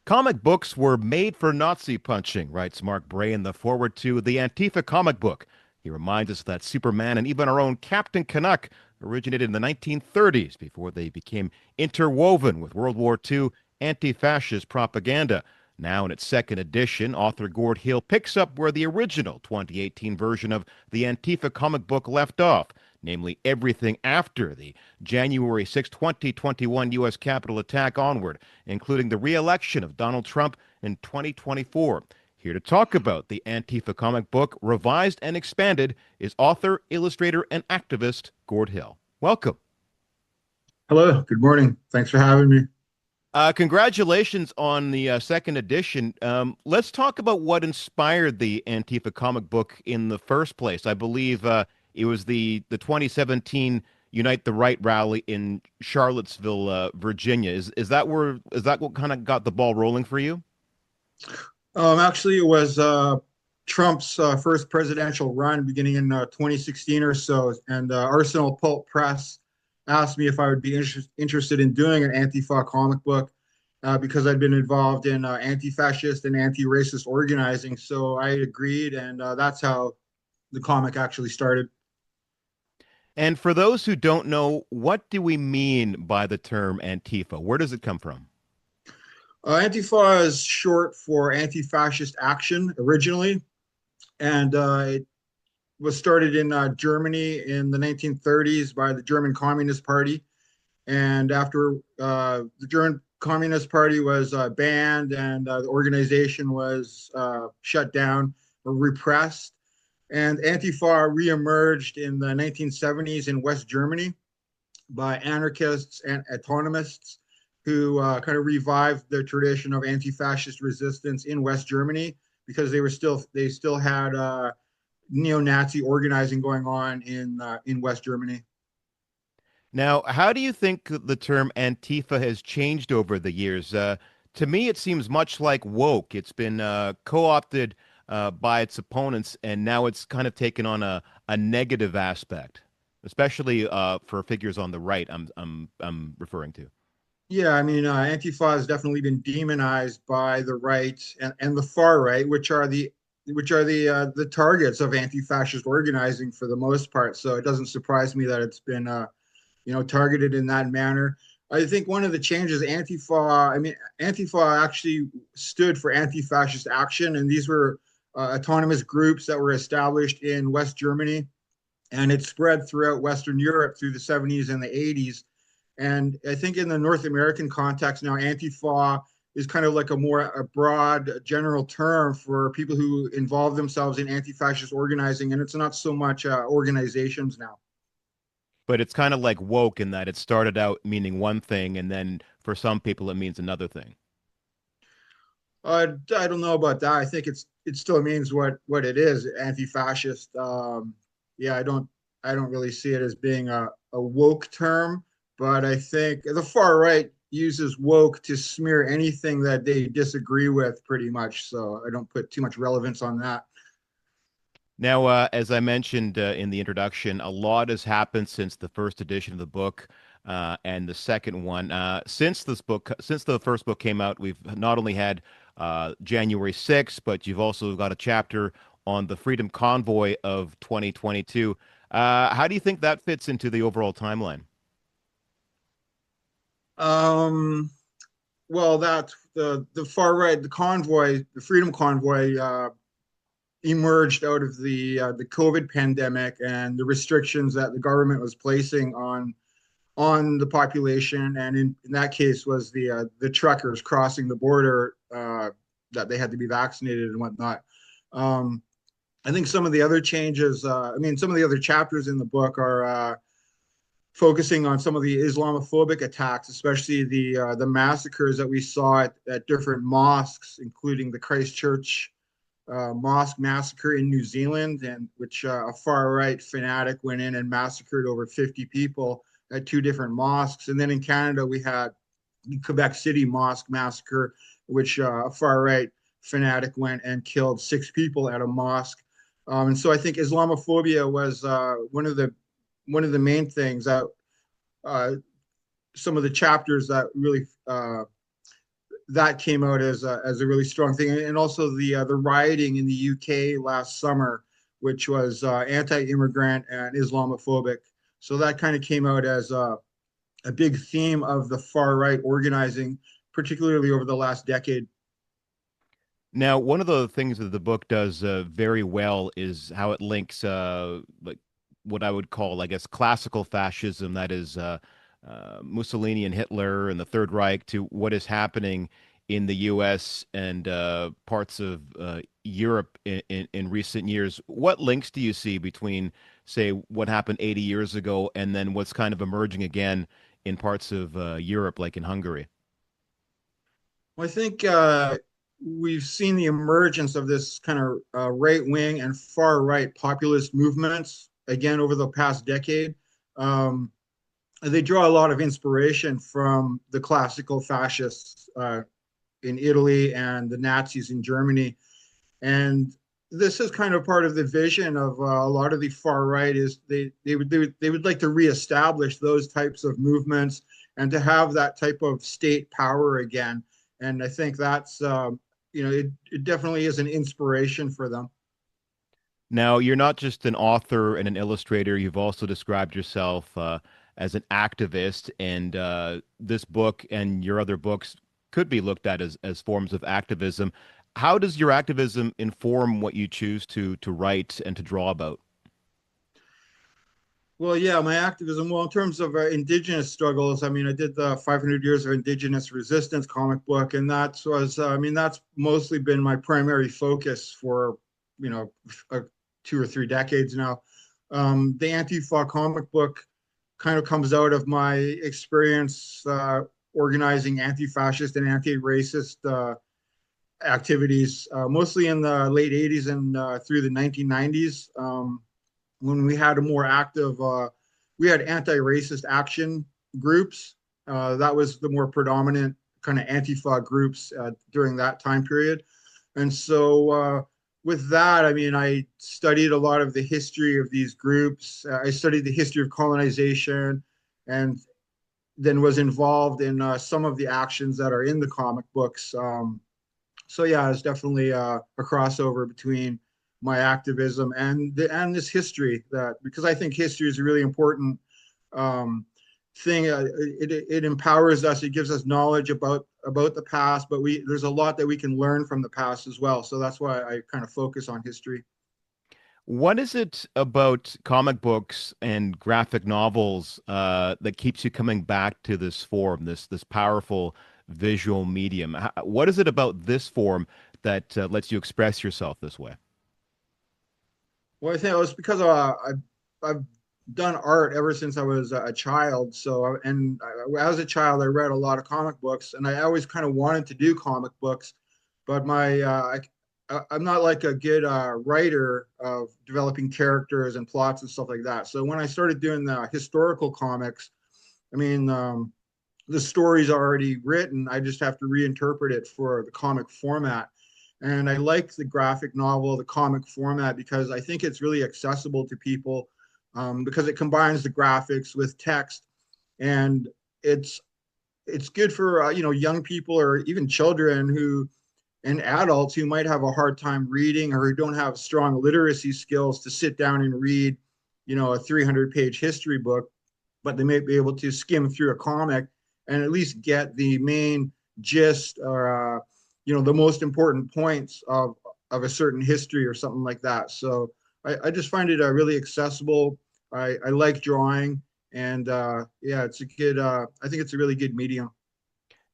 Comic books were made for Nazi punching, writes Mark Bray in the foreword to the Antifa Comic Book. He reminds us that Superman and even our own Captain Canuck originated in the 1930s before they became interwoven with World War II anti-fascist propaganda. Now, in its second edition, author Gord Hill picks up where the original 2018 version of the Antifa comic book left off, namely everything after the January 6, 2021 U.S. Capitol attack onward, including the re-election of Donald Trump in 2024. Here to talk about the Antifa comic book, revised and expanded, is author, illustrator, and activist Gord Hill. Welcome. Hello, good morning. Thanks for having me. Congratulations on the second edition. Let's talk about what inspired the Antifa comic book in the first place. I believe it was the 2017 Unite the Right rally in Charlottesville, Virginia. Is that what kind of got the ball rolling for you? Actually, it was Trump's first presidential run beginning in 2016 or so, and Arsenal Pulp Press asked me if I would be interested in doing an Antifa comic book because I'd been involved in anti-fascist and anti-racist organizing. So I agreed, and that's how the comic actually started. And for those who don't know, what do we mean by the term Antifa? Where does it come from? Antifa is short for anti-fascist action originally, and it was started in Germany in the 1930s by the German Communist Party. And after the German Communist Party was banned and the organization was shut down or repressed, and Antifa reemerged in the 1970s in West Germany by anarchists and autonomists who kind of revived the tradition of anti-fascist resistance in West Germany because they still had neo-Nazi organizing going on in West Germany. Now, how do you think the term Antifa has changed over the years? To me, it seems much like woke. It's been co-opted by its opponents, and now it's kind of taken on a negative aspect, especially for figures on the right. I'm referring to. Yeah, I mean, Antifa has definitely been demonized by the right and the far right, which are the targets of anti-fascist organizing for the most part. So it doesn't surprise me that it's been targeted in that manner. I think one of the changes Antifa actually stood for anti-fascist action, and these were autonomous groups that were established in West Germany, and it spread throughout Western Europe through the 70s and the 80s. And I think in the North American context now, Antifa is kind of like a broad general term for people who involve themselves in anti-fascist organizing, and it's not so much organizations now. But it's kind of like woke in that it started out meaning one thing, and then for some people it means another thing. I don't know about that. I think it still means what it is, anti-fascist. Yeah, I don't really see it as being a woke term, but I think the far right uses woke to smear anything that they disagree with, pretty much. So I don't put too much relevance on that. Now, as I mentioned in the introduction, a lot has happened since the first edition of the book and the second one. Since the first book came out, we've not only had January 6th, but you've also got a chapter on the Freedom Convoy of 2022. How do you think that fits into the overall timeline? Um, well, that's the far right, the Freedom Convoy, emerged out of the COVID pandemic and the restrictions that the government was placing on the population, and in that case was the truckers crossing the border, that they had to be vaccinated and whatnot. Um, I think some of the other changes, some of the other chapters in the book are focusing on some of the Islamophobic attacks, especially the massacres that we saw at different mosques, including the Christchurch mosque massacre in New Zealand, and which a far right fanatic went in and massacred over 50 people at two different mosques. And then in Canada, we had the Quebec City mosque massacre, which a far right fanatic went and killed six people at a mosque. And so I think Islamophobia was one of the main things that uh, some of the chapters that really that came out as a really strong thing, and also the rioting in the UK last summer, which was anti-immigrant and Islamophobic. So that kind of came out as a big theme of the far right organizing, particularly over the last decade. Now, one of the things that the book does very well is how it links like what I would call, I guess, classical fascism, that is Mussolini and Hitler and the Third Reich, to what is happening in the U.S. and parts of Europe in recent years. What links do you see between, say, what happened 80 years ago and then what's kind of emerging again in parts of Europe, like in Hungary? Well, I think we've seen the emergence of this kind of right wing and far right populist movements again over the past decade. Um, they draw a lot of inspiration from the classical fascists in Italy and the Nazis in Germany. And this is kind of part of the vision of a lot of the far right is they would like to reestablish those types of movements and to have that type of state power again. And I think that's it definitely is an inspiration for them. Now, you're not just an author and an illustrator. You've also described yourself as an activist, and this book and your other books could be looked at as forms of activism. How does your activism inform what you choose to write and to draw about? Well, yeah, my activism. Well, in terms of indigenous struggles, I mean, I did the 500 Years of Indigenous Resistance comic book, and that was, I mean, that's mostly been my primary focus for, you know, 2 or 3 decades now. The Antifa comic book kind of comes out of my experience organizing anti-fascist and anti-racist activities, mostly in the late 80s and through the 1990s. When we had a more active, we had anti-racist action groups. That was the more predominant kind of Antifa groups during that time period. And so with that, I mean, I studied a lot of the history of these groups. I studied the history of colonization and then was involved in some of the actions that are in the comic books. So yeah, it's definitely a crossover between my activism and this history that because I think history is a really important um, thing. It empowers us. It gives us knowledge about the past, but we there's a lot that we can learn from the past as well. So that's why I kind of focus on history. What is it about comic books and graphic novels that keeps you coming back to this form, this powerful visual medium? What is it about this form that lets you express yourself this way? Well, I think it was because I've done art ever since I was a child. So, and as a child, I read a lot of comic books, and I always kind of wanted to do comic books, but I'm not like a good writer of developing characters and plots and stuff like that. So when I started doing the historical comics, I mean, the story's already written. I just have to reinterpret it for the comic format. And I like the graphic novel, the comic format, because I think it's really accessible to people because it combines the graphics with text, and it's good for young people or even children who and adults who might have a hard time reading or who don't have strong literacy skills to sit down and read, a 300-page history book, but they may be able to skim through a comic and at least get the main gist or the most important points of a certain history or something like that. So I just find it really accessible. I like drawing, and yeah, it's a good. I think it's a really good medium.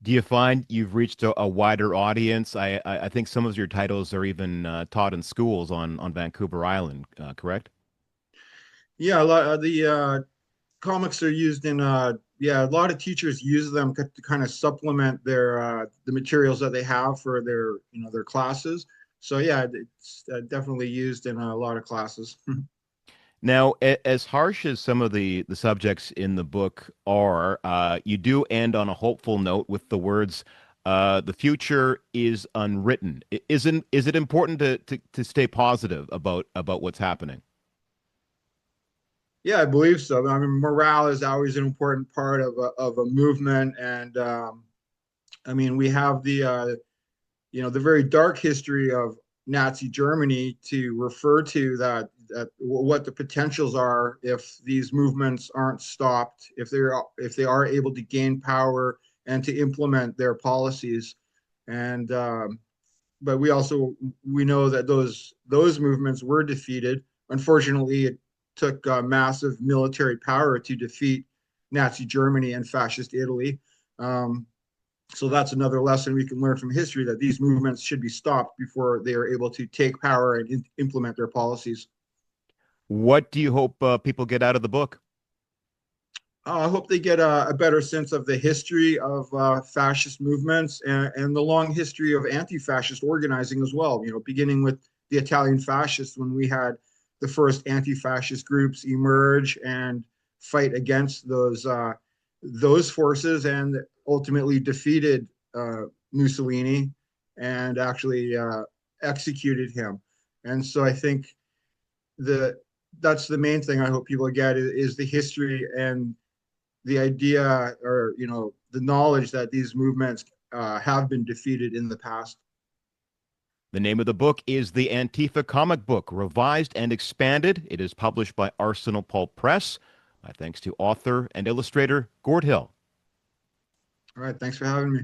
Do you find you've reached a wider audience? I think some of your titles are even taught in schools on Vancouver Island, correct? Yeah, a lot of the comics are used in. Yeah, a lot of teachers use them to kind of supplement the materials that they have for their classes. So yeah, it's definitely used in a lot of classes. Now, as harsh as some of the subjects in the book are, you do end on a hopeful note with the words, "The future is unwritten." Is it important to stay positive about what's happening? Yeah, I believe so. I mean, morale is always an important part of a movement, and I mean, we have the very dark history of Nazi Germany to refer to that what the potentials are if these movements aren't stopped, if they are able to gain power and to implement their policies. And but we know that those movements were defeated. Unfortunately, it took massive military power to defeat Nazi Germany and fascist Italy. Um, so that's another lesson we can learn from history, that these movements should be stopped before they are able to take power and implement their policies. What do you hope people get out of the book? I hope they get a better sense of the history of fascist movements and the long history of anti-fascist organizing as well. Beginning with the Italian fascists, when we had the first anti-fascist groups emerge and fight against those forces, and ultimately defeated Mussolini and actually executed him. And so I think the that's the main thing I hope people get is the history and the idea, or the knowledge that these movements have been defeated in the past. The name of the book is The Antifa Comic Book, revised and expanded. It is published by Arsenal Pulp Press. My thanks to author and illustrator Gord Hill. All right, thanks for having me.